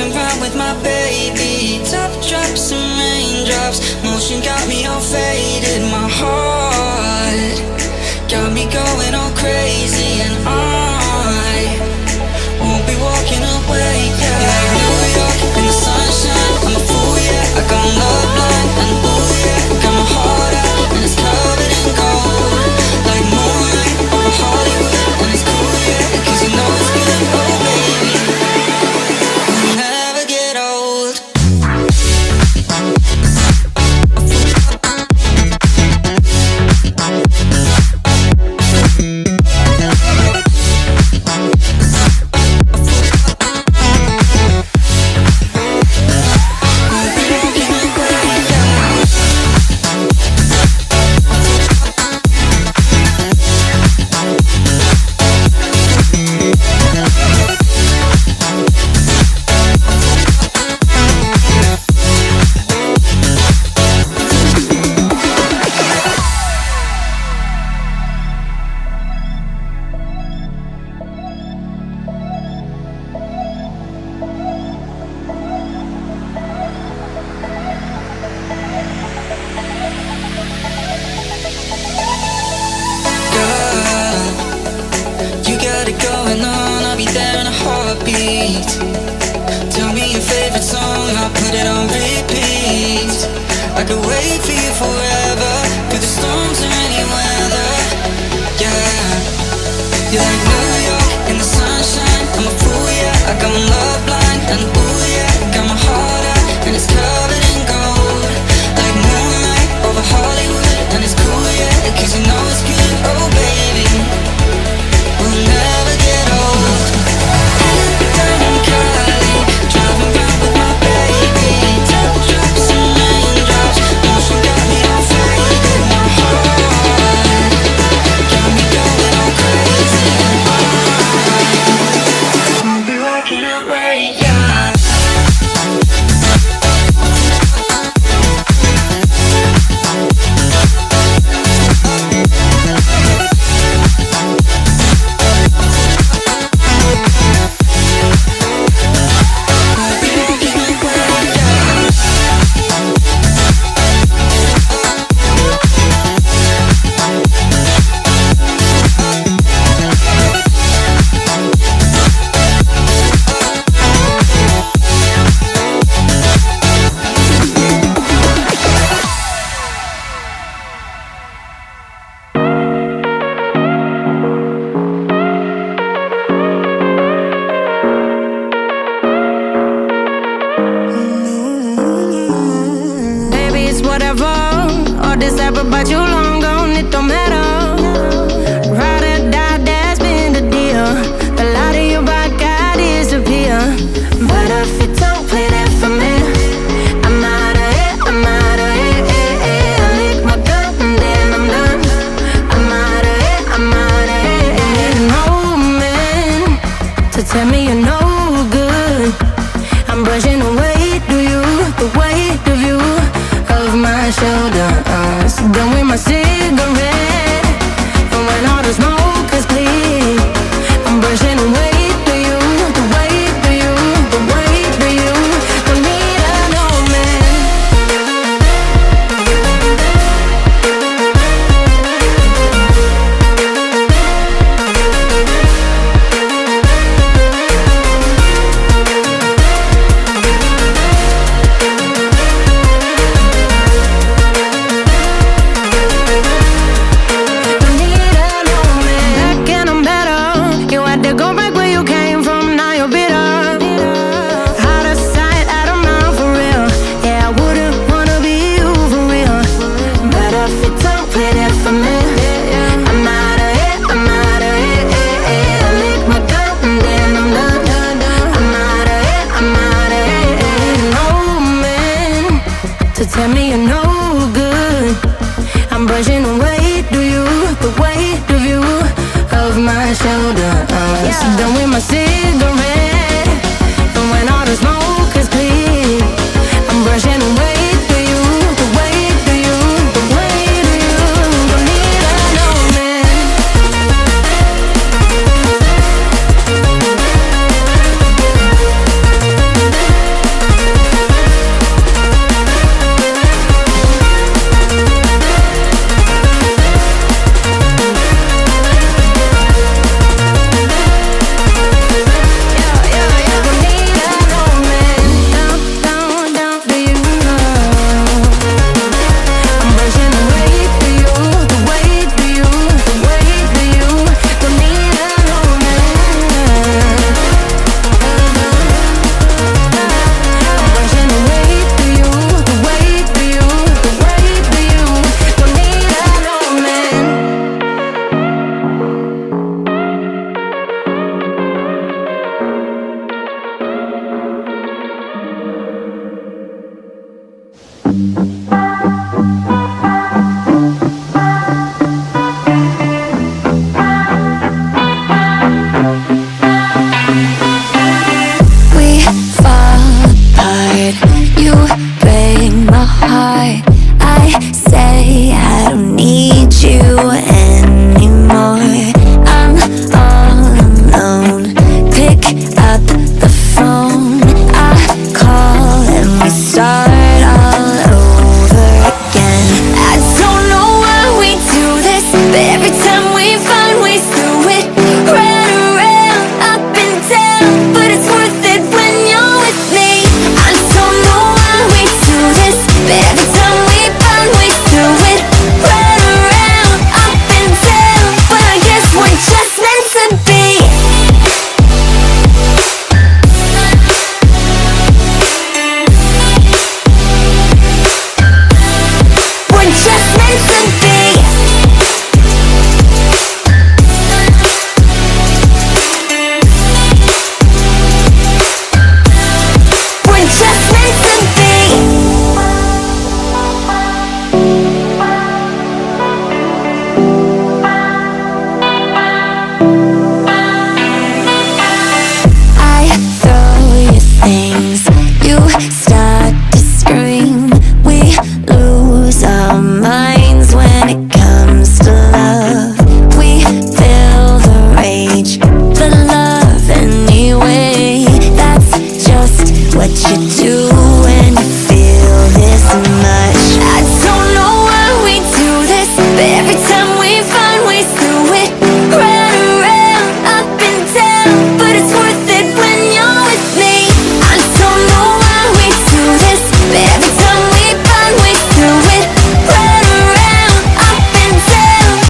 Driving round with my baby, top drops and raindrops. Motion got me all faded. My heart got me going all crazy, and I won't be walking away. Yeah, like New York in the sunshine. I'm a fool, yeah. I got love blind, and ooh yeah, got my heart out and it's covered in gold. Like moonlight over Hollywood, and it's cool, yeah, 'cause you know it's good. Oh baby, we'll never get old. Going on, I'll be there in a heartbeat. Tell me your favorite song, I'll put it on repeat. I could wait for you forever, through the storms or any weather. Yeah, you're like New York in the sunshine. I'm a fool, yeah, I got my love blind, and ooh yeah, got my heart out and it's covered in gold. Like moonlight over Hollywood, and it's cool, yeah, 'cause you know it's good. Oh baby, we'll never get old. Down in Cali, driving round with my baby. Top drops and raindrops, motion got me all faded. My heart got me going all crazy, and I won't be walking away, yeah. But you long gone, it don't matter. Ride or die, that's been the deal. The light of your back, I disappear. But if you don't play that for me, I'm out of it, I'm out of it. I lick my gun and then I'm done. I'm out of it, I'm out of it. No man to tell me you're no good. I'm brushing away, do you, the weight of you, of my shoulder. Done with my cigarette, and when all the smoke is clear, I'm brushing away to you, the weight to you, the weight to you. Don't need a no man. Tell me you're no good. I'm brushing away, do you, the weight of you, of my shoulder. Done with my cigarette, and when all the smoke is clear, I'm brushing away.